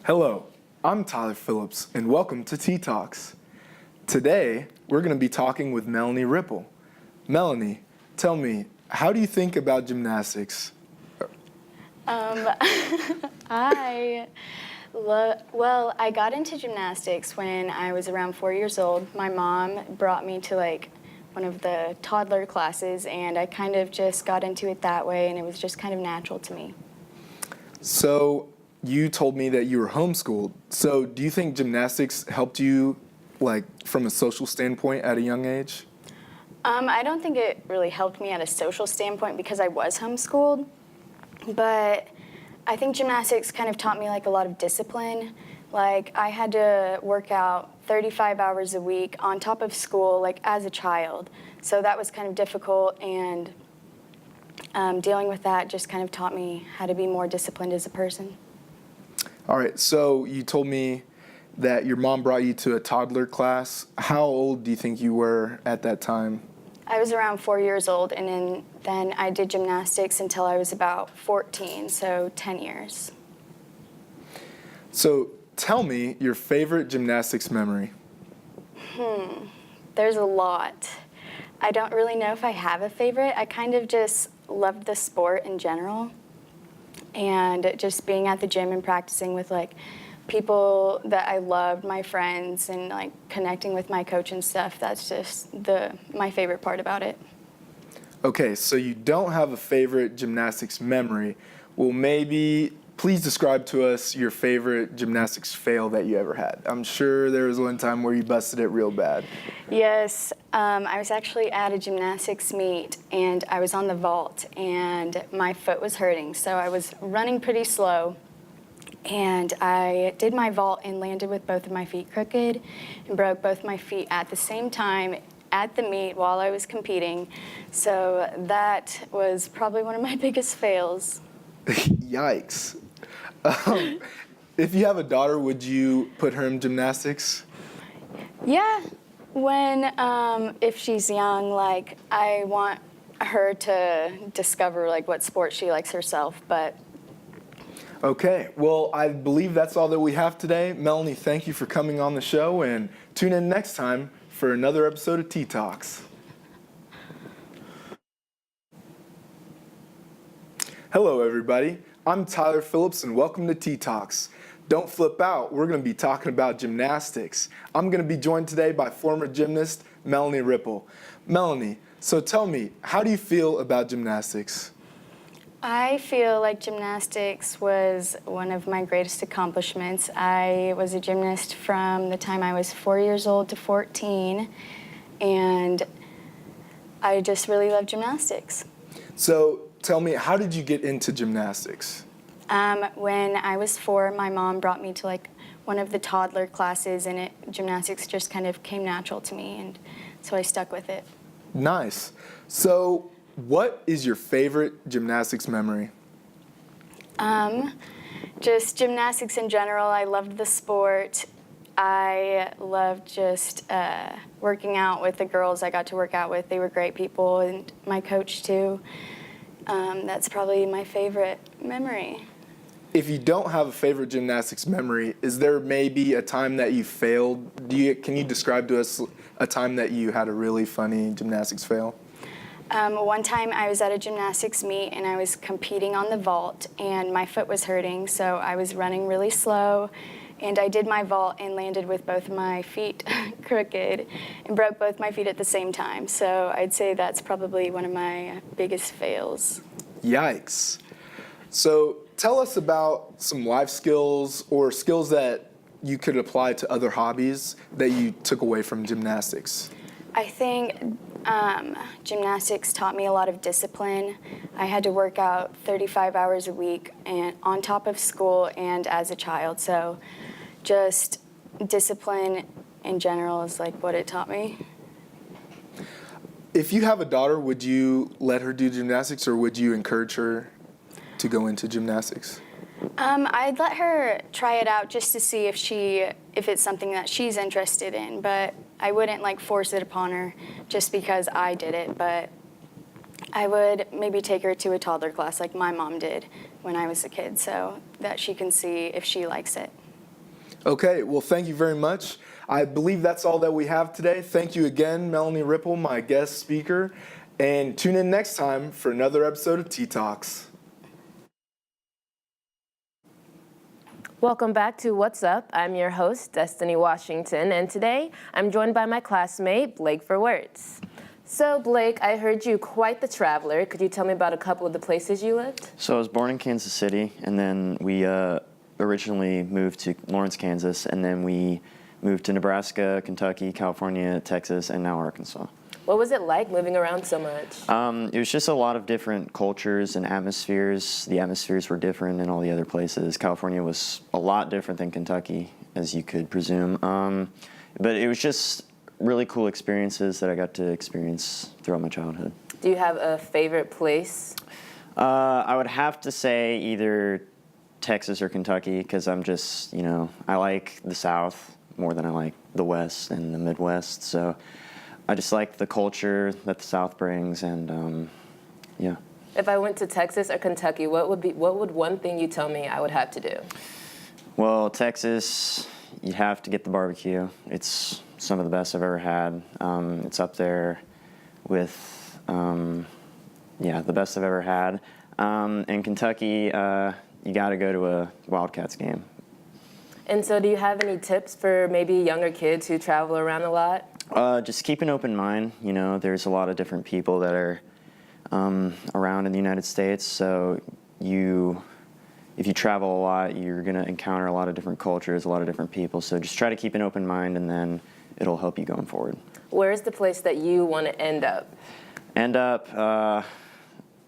Hello, I'm Tyler Phillips, and welcome to Tea Talks. Today, we're going to be talking with Melanie Ripple. Melanie, tell me, how do you think about gymnastics? I got into gymnastics when I was around 4 years old. My mom brought me to one of the toddler classes, and I kind of just got into it that way, and it was just kind of natural to me. So, you told me that you were homeschooled. So, do you think gymnastics helped you, from a social standpoint at a young age? I don't think it really helped me at a social standpoint because I was homeschooled, but I think gymnastics kind of taught me a lot of discipline. I had to work out 35 hours a week on top of school, as a child. So that was kind of difficult, and dealing with that just kind of taught me how to be more disciplined as a person. All right, so you told me that your mom brought you to a toddler class. How old do you think you were at that time? I was around 4 years old, and then I did gymnastics until I was about 14, so 10 years. So tell me your favorite gymnastics memory. There's a lot. I don't really know if I have a favorite. I kind of just loved the sport in general, and just being at the gym and practicing with people that I loved, my friends, and connecting with my coach and stuff. That's just my favorite part about it. Okay, so you don't have a favorite gymnastics memory. Well, maybe please describe to us your favorite gymnastics fail that you ever had. I'm sure there was one time where you busted it real bad. Yes, I was actually at a gymnastics meet, and I was on the vault, and my foot was hurting, so I was running pretty slow. And I did my vault and landed with both of my feet crooked and broke both my feet at the same time at the meet while I was competing. So that was probably one of my biggest fails. Yikes. If you have a daughter, would you put her in gymnastics? Yeah, if she's young, I want her to discover what sport she likes herself, but Okay, well, I believe that's all that we have today. Melanie, thank you for coming on the show, and tune in next time for another episode of Tea Talks. Hello, everybody. I'm Tyler Phillips, and welcome to Tea Talks. Don't flip out. We're going to be talking about gymnastics. I'm going to be joined today by former gymnast Melanie Ripple. Melanie, so tell me, how do you feel about gymnastics? I feel like gymnastics was one of my greatest accomplishments. I was a gymnast from the time I was 4 years old to 14, and I just really love gymnastics. So tell me, how did you get into gymnastics? When I was 4, my mom brought me to one of the toddler classes, and gymnastics just kind of came natural to me, and so I stuck with it. Nice. So what is your favorite gymnastics memory? Just gymnastics in general. I loved the sport. I loved just working out with the girls I got to work out with. They were great people, and my coach too. That's probably my favorite memory. If you don't have a favorite gymnastics memory, is there maybe a time that you failed? Can you describe to us a time that you had a really funny gymnastics fail? One time I was at a gymnastics meet, and I was competing on the vault, and my foot was hurting, so I was running really slow, and I did my vault and landed with both of my feet crooked and broke both my feet at the same time. So I'd say that's probably one of my biggest fails. Yikes. So tell us about some life skills or skills that you could apply to other hobbies that you took away from gymnastics. I think gymnastics taught me a lot of discipline. I had to work out 35 hours a week and on top of school and as a child. So just discipline in general is what it taught me. If you have a daughter, would you let her do gymnastics, or would you encourage her to go into gymnastics? I'd let her try it out just to see if it's something that she's interested in, but I wouldn't force it upon her just because I did it. But I would maybe take her to a toddler class like my mom did when I was a kid, so that she can see if she likes it. Okay, well, thank you very much. I believe that's all that we have today. Thank you again, Melanie Ripple, my guest speaker. And tune in next time for another episode of Tea Talks. Welcome back to What's Up. I'm your host, Destiny Washington, and today I'm joined by my classmate, Blake for Words. So, Blake, I heard you quite the traveler. Could you tell me about a couple of the places you lived? So I was born in Kansas City, and then we originally moved to Lawrence, Kansas, and then we moved to Nebraska, Kentucky, California, Texas, and now Arkansas. What was it like moving around so much? It was just a lot of different cultures and atmospheres. The atmospheres were different in all the other places. California was a lot different than Kentucky, as you could presume. But it was just really cool experiences that I got to experience throughout my childhood. Do you have a favorite place? I would have to say either Texas or Kentucky, because I'm just, I like the South more than I like the West and the Midwest. So I just like the culture that the South brings, and yeah. If I went to Texas or Kentucky, what would one thing you tell me I would have to do? Well, Texas, you'd have to get the barbecue. It's some of the best I've ever had. It's up there with, the best I've ever had. In Kentucky, you got to go to a Wildcats game. And so do you have any tips for maybe younger kids who travel around a lot? Just keep an open mind. There's a lot of different people that are around in the United States. So if you travel a lot, you're going to encounter a lot of different cultures, a lot of different people. So just try to keep an open mind, and then it'll help you going forward. Where's the place that you want to end up?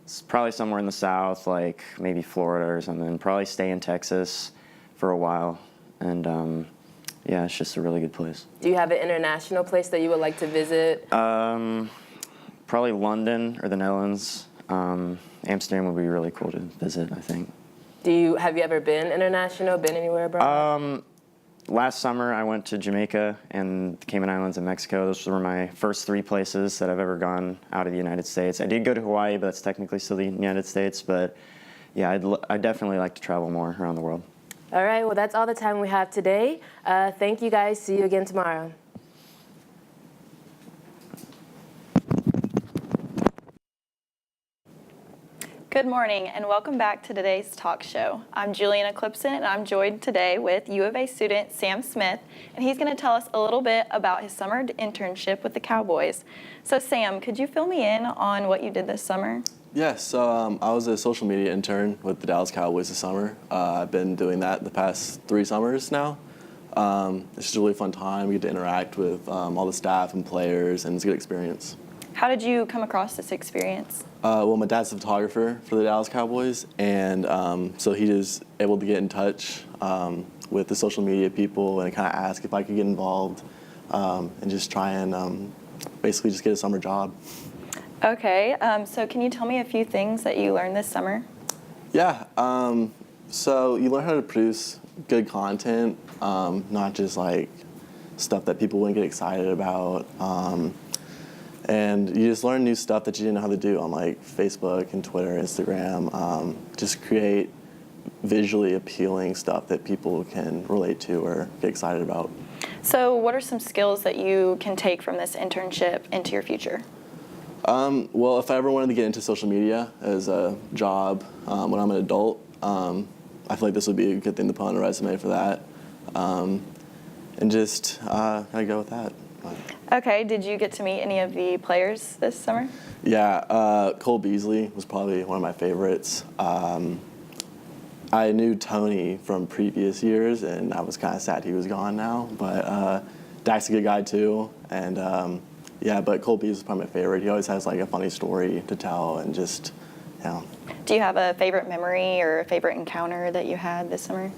It's probably somewhere in the South, like maybe Florida or something. Probably stay in Texas for a while. And it's just a really good place. Do you have an international place that you would like to visit? Probably London or the Netherlands. Amsterdam would be really cool to visit, I think. Have you ever been international, been anywhere abroad? Last summer, I went to Jamaica and the Cayman Islands and Mexico. Those were my first 3 places that I've ever gone out of the United States. I did go to Hawaii, but that's technically still the United States. But yeah, I'd definitely like to travel more around the world. All right, well, that's all the time we have today. Thank you, guys. See you again tomorrow. Good morning and welcome back to today's talk show. I'm Juliana Clipson and I'm joined today with U of A student Sam Smith, and he's going to tell us a little bit about his summer internship with the Cowboys. So Sam, could you fill me in on what you did this summer? Yeah, so I was a social media intern with the Dallas Cowboys this summer. I've been doing that the past 3 summers now. It's just a really fun time. We get to interact with all the staff and players, and it's a good experience. How did you come across this experience? Well, my dad's a photographer for the Dallas Cowboys, and so he was able to get in touch with the social media people and kind of ask if I could get involved and just try and basically just get a summer job. Okay, so can you tell me a few things that you learned this summer? Yeah, so you learn how to produce good content, not just like stuff that people wouldn't get excited about. And you just learn new stuff that you didn't know how to do on like Facebook and Twitter, Instagram. Just create visually appealing stuff that people can relate to or get excited about. So what are some skills that you can take from this internship into your future? Well, if I ever wanted to get into social media as a job when I'm an adult, I feel like this would be a good thing to put on a resume for that. And just kind of go with that. Okay, did you get to meet any of the players this summer? Yeah, Cole Beasley was probably one of my favorites. I knew Tony from previous years, and I was kind of sad he was gone now. But Dak's a good guy too, and but Cole Beasley is probably my favorite. He always has like a funny story to tell, and just, Do you have a favorite memory or a favorite encounter that you had this summer?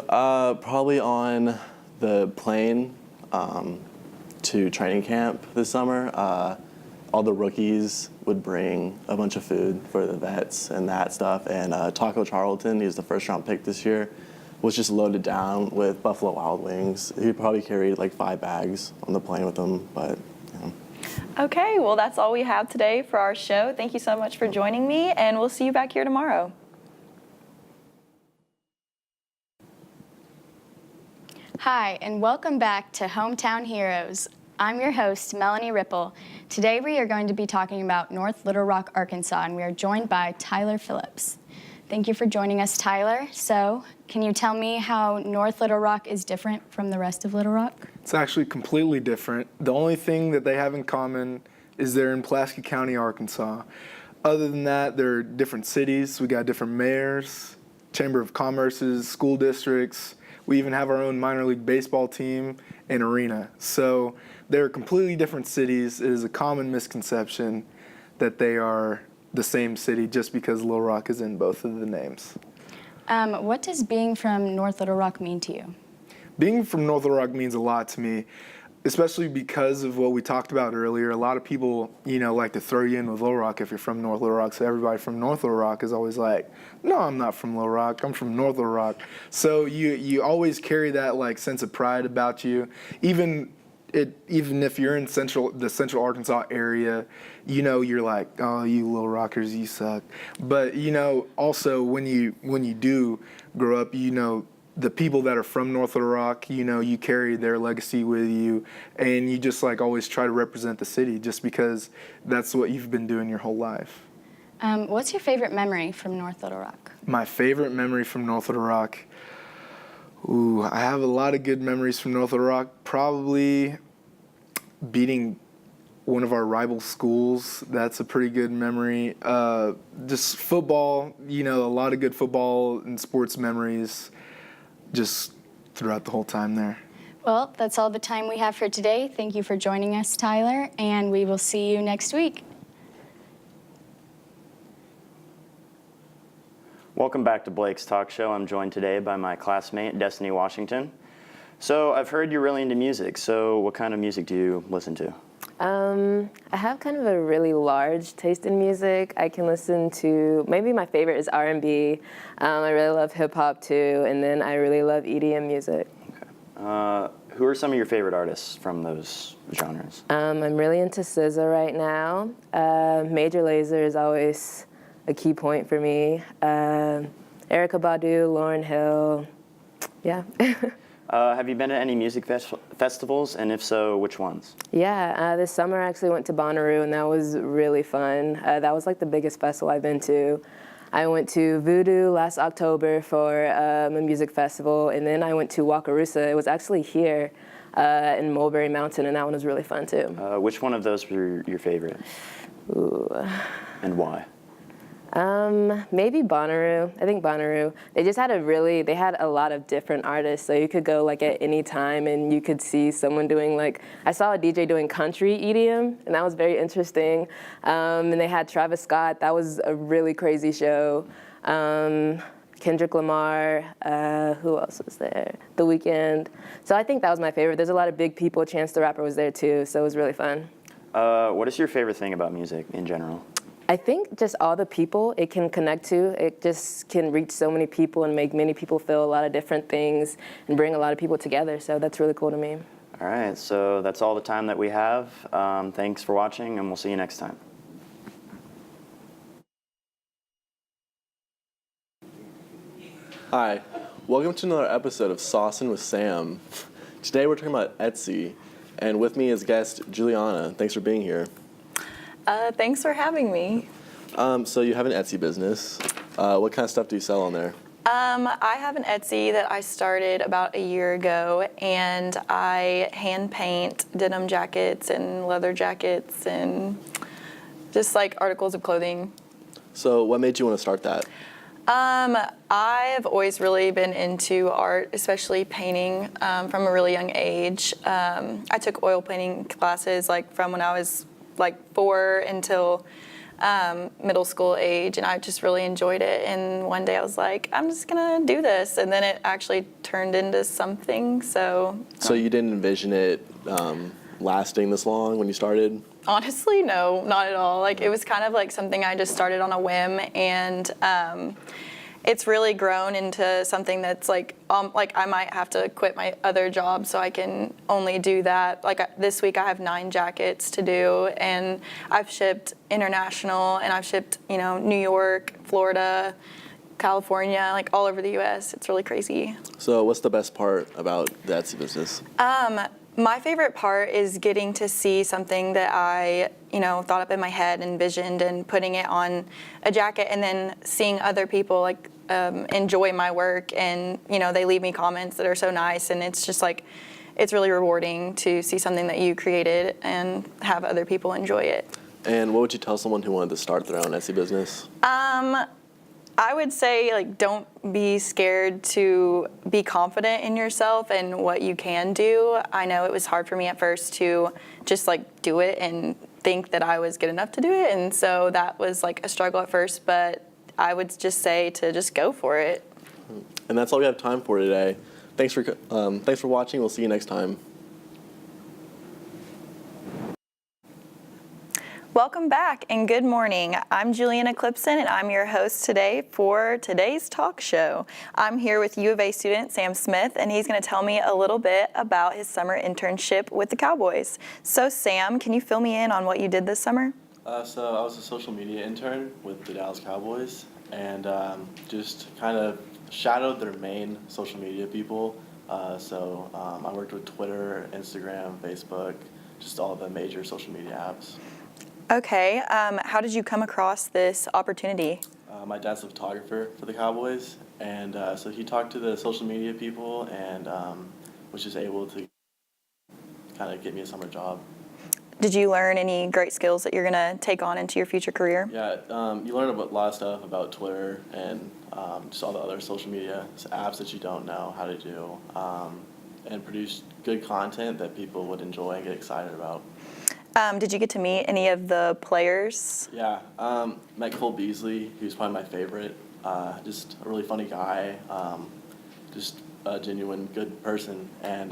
Probably on the plane to training camp this summer. All the rookies would bring a bunch of food for the vets and that stuff. And Taco Charlton, he's the first-round pick this year, was just loaded down with Buffalo Wild Wings. He probably carried like 5 bags on the plane with him, but. Okay, well, that's all we have today for our show. Thank you so much for joining me, and we'll see you back here tomorrow. Hi, and welcome back to Hometown Heroes. I'm your host, Melanie Ripple. Today we are going to be talking about North Little Rock, Arkansas, and we are joined by Tyler Phillips. Thank you for joining us, Tyler. So, can you tell me how North Little Rock is different from the rest of Little Rock? It's actually completely different. The only thing that they have in common is they're in Pulaski County, Arkansas. Other than that, they're different cities. We got different mayors, Chamber of Commerce's, school districts. We even have our own minor league baseball team and arena. So they're completely different cities. It is a common misconception that they are the same city just because Little Rock is in both of the names. What does being from North Little Rock mean to you? Being from North Little Rock means a lot to me, especially because of what we talked about earlier. A lot of people, like to throw you in with Little Rock if you're from North Little Rock. So everybody from North Little Rock is always like, no, I'm not from Little Rock. I'm from North Little Rock. So you always carry that sense of pride about you, even if you're in the central Arkansas area. You're like, oh, you Little Rockers, you suck. But also when you do grow up, the people that are from North Little Rock, you carry their legacy with you, and you just always try to represent the city just because that's what you've been doing your whole life. What's your favorite memory from North Little Rock? My favorite memory from North Little Rock? Ooh, I have a lot of good memories from North Little Rock. Probably beating one of our rival schools. That's a pretty good memory. Just football, a lot of good football and sports memories just throughout the whole time there. Well, that's all the time we have for today. Thank you for joining us, Tyler, and we will see you next week. Welcome back to Blake's Talk Show. I'm joined today by my classmate, Destiny Washington. So I've heard you're really into music. So what kind of music do you listen to? I have kind of a really large taste in music. I can listen to, maybe my favorite is R&B. I really love hip hop too, and then I really love EDM music. Okay. Who are some of your favorite artists from those genres? I'm really into SZA right now. Major Lazer is always a key point for me. Erykah Badu, Lauryn Hill, yeah. Have you been to any music festivals, and if so, which ones? Yeah, this summer I actually went to Bonnaroo, and that was really fun. That was the biggest festival I've been to. I went to Voodoo last October for a music festival, and then I went to Wakarusa. It was actually here in Mulberry Mountain, and that one was really fun too. Which one of those were your favorite? Ooh. And why? Maybe Bonnaroo. I think Bonnaroo. They had a lot of different artists, so you could go at any time and you could see someone doing I saw a DJ doing country EDM, and that was very interesting. And they had Travis Scott. That was a really crazy show. Kendrick Lamar. Who else was there? The Weeknd. So I think that was my favorite. There's a lot of big people. Chance the Rapper was there too, so it was really fun. What is your favorite thing about music in general? I think just all the people it can connect to. It just can reach so many people and make many people feel a lot of different things and bring a lot of people together. So that's really cool to me. All right, so that's all the time that we have. Thanks for watching, and we'll see you next time. Hi, welcome to another episode of Saucin' with Sam. Today we're talking about Etsy, and with me is guest Juliana. Thanks for being here. Thanks for having me. So you have an Etsy business. What kind of stuff do you sell on there? I have an Etsy that I started about a year ago, and I hand paint denim jackets and leather jackets and just articles of clothing. So what made you want to start that? I have always really been into art, especially painting, from a really young age. I took oil painting classes from when I was 4 until middle school age, and I just really enjoyed it. And one day I was like, I'm just gonna do this, and then it actually turned into something. So you didn't envision it lasting this long when you started? Honestly, no, not at all. It was kind of something I just started on a whim, and it's really grown into something that's I might have to quit my other job so I can only do that. This week I have 9 jackets to do, and I've shipped international, and I've shipped New York, Florida, California, like all over the U.S. It's really crazy. So what's the best part about the Etsy business? My favorite part is getting to see something that I, thought up in my head, envisioned, and putting it on a jacket, and then seeing other people like enjoy my work, and they leave me comments that are so nice, and it's just like it's really rewarding to see something that you created and have other people enjoy it. And what would you tell someone who wanted to start their own Etsy business? I would say, like, don't be scared to be confident in yourself and what you can do. I know it was hard for me at first to just, like, do it and think that I was good enough to do it. And so that was, like, a struggle at first. But I would just say to just go for it. And that's all we have time for today. Thanks for watching. We'll see you next time. Welcome back and good morning. I'm Juliana Clipson and I'm your host today for today's talk show. I'm here with U of A student Sam Smith, and he's going to tell me a little bit about his summer internship with the Cowboys. So Sam, can you fill me in on what you did this summer? So I was a social media intern with the Dallas Cowboys, and just kind of shadowed their main social media people. I worked with Twitter, Instagram, Facebook, just all of the major social media apps. Okay, how did you come across this opportunity? My dad's a photographer for the Cowboys, and so he talked to the social media people and was just able to kind of get me a summer job. Did you learn any great skills that you're going to take on into your future career? Yeah, you learn a lot of stuff about Twitter and just all the other social media apps that you don't know how to do, and produce good content that people would enjoy and get excited about. Did you get to meet any of the players? Yeah, met Cole Beasley, who's probably my favorite. Just a really funny guy, just a genuine good person, and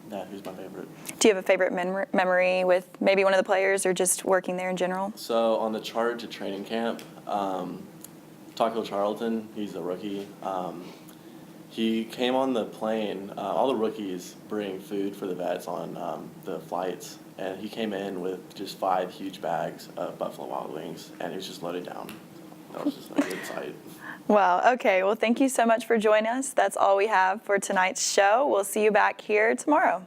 yeah, he's my favorite. Do you have a favorite memory with maybe one of the players or just working there in general? So on the charter to training camp, Taco Charlton, he's a rookie. He came on the plane. All the rookies bring food for the vets on the flights. And he came in with just 5 huge bags of Buffalo Wild Wings, and he was just loaded down. That was just a good sight. Wow, okay. Well, thank you so much for joining us. That's all we have for tonight's show. We'll see you back here tomorrow.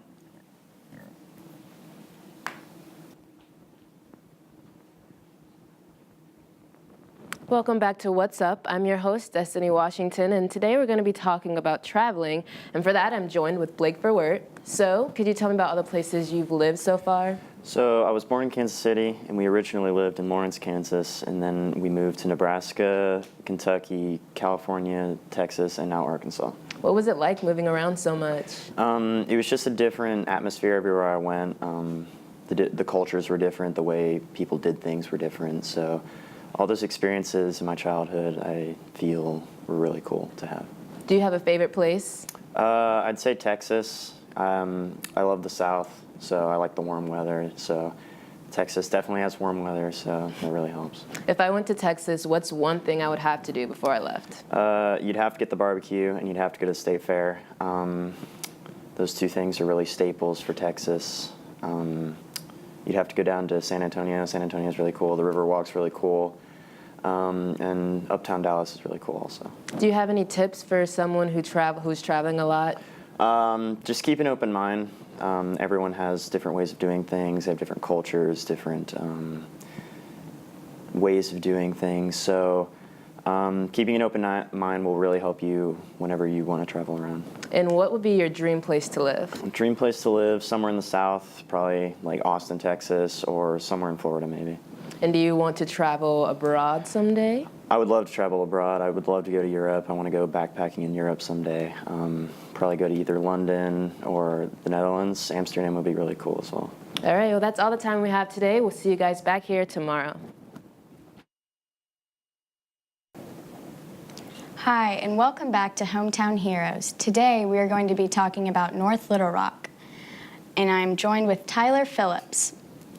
Welcome back to What's Up. I'm your host, Destiny Washington, and today we're going to be talking about traveling. And for that, I'm joined with Blake Verwert. So, could you tell me about other places you've lived so far? So I was born in Kansas City, and we originally lived in Lawrence, Kansas, and then we moved to Nebraska, Kentucky, California, Texas, and now Arkansas. What was it like moving around so much? It was just a different atmosphere everywhere I went. The cultures were different, the way people did things were different, so all those experiences in my childhood, I feel were really cool to have. Do you have a favorite place? I'd say Texas. I love the South, so I like the warm weather. So Texas definitely has warm weather, so that really helps. If I went to Texas, what's one thing I would have to do before I left? You'd have to get the barbecue, and you'd have to go to the State Fair. Those 2 things are really staples for Texas. You'd have to go down to San Antonio. San Antonio is really cool. The Riverwalk's really cool. And Uptown Dallas is really cool also. Do you have any tips for someone who's traveling a lot? Just keep an open mind. Everyone has different ways of doing things. They have different cultures, different ways of doing things. So keeping an open mind will really help you whenever you want to travel around. And what would be your dream place to live? Dream place to live, somewhere in the South, probably like Austin, Texas, or somewhere in Florida maybe. And do you want to travel abroad someday? I would love to travel abroad. I would love to go to Europe. I want to go backpacking in Europe someday. Probably go to either London or the Netherlands. Amsterdam would be really cool as well. All right, well, that's all the time we have today. We'll see you guys back here tomorrow. Hi, and welcome back to Hometown Heroes. Today we are going to be talking about North Little Rock, and I'm joined with Tyler Phillips.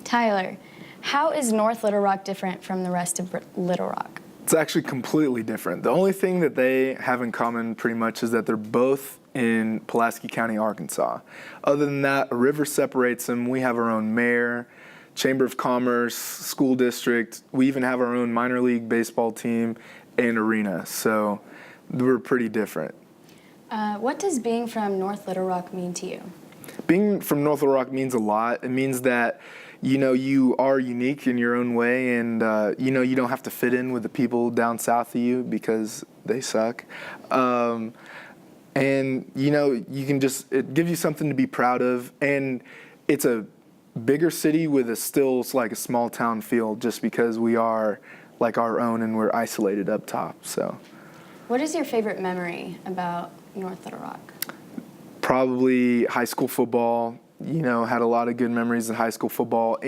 Tyler, how is North Little Rock different from the rest of Little Rock? It's actually completely different. The only thing that they have in common pretty much is that they're both in Pulaski County, Arkansas. Other than that, a river separates them. We have our own mayor, Chamber of Commerce, school district. We even have our own minor league baseball team and arena. So we're pretty different. What does being from North Little Rock mean to you? Being from North Little Rock means a lot. It means that, you know, you are unique in your own way, and, you know, you don't have to fit in with the people down south of you because they suck. And, you know, you can just, it gives you something to be proud of. And it's a bigger city with a still like a small town feel just because we are like our own and we're isolated up top. So What is your favorite memory about North Little Rock? probably high school football. You know, had a lot of good memories in high school football,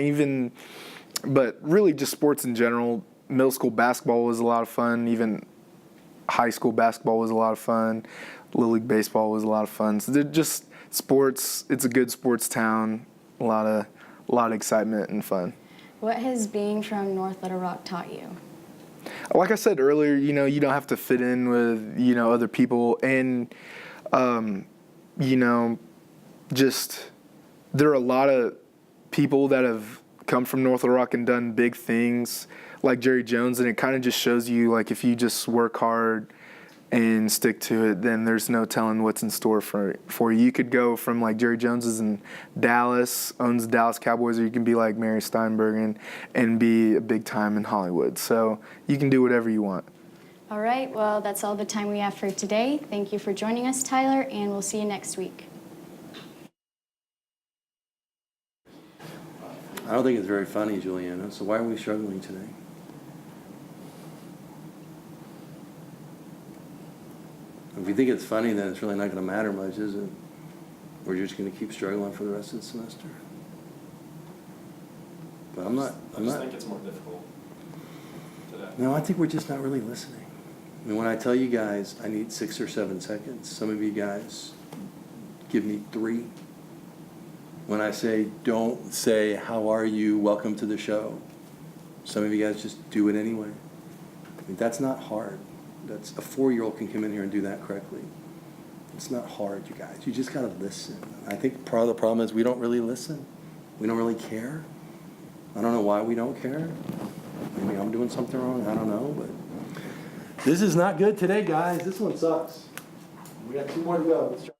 but really just sports in general. Middle school basketball was a lot of fun. Even high school basketball was a lot of fun. Little League baseball was a lot of fun. So they're just sports. It's a good sports town. A lot of excitement and fun. What has being from North Little Rock taught you? Like I said earlier, you know, you don't have to fit in with, you know, other people. And, you know, just there are a lot of people that have come from North Little Rock and done big things like Jerry Jones. And it kind of just shows you, like, if you just work hard and stick to it, then there's no telling what's in store for you. You could go from like Jerry Jones is in Dallas, owns the Dallas Cowboys, or you can be like Mary Steinberg and be a big time in Hollywood. So you can do whatever you want. All right, well, that's all the time we have for today. Thank you for joining us, Tyler, and we'll see you next week. I don't think it's very funny, Juliana, so why are we struggling today? If you think it's funny, then it's really not going to matter much, is it? We're just going to keep struggling for the rest of the semester. But I'm not. I just think it's more difficult today. No, I think we're just not really listening. I mean, when I tell you guys I need 6 or 7 seconds, some of you guys give me 3. When I say don't say, how are you, welcome to the show, some of you guys just do it anyway. I mean, that's not hard. That's a 4-year-old can come in here and do that correctly. It's not hard, you guys. You just got to listen. I think part of the problem is we don't really listen. We don't really care. I don't know why we don't care. Maybe I'm doing something wrong. I don't know, but this is not good today, guys. This one sucks. We got 2 more to go. Let's try.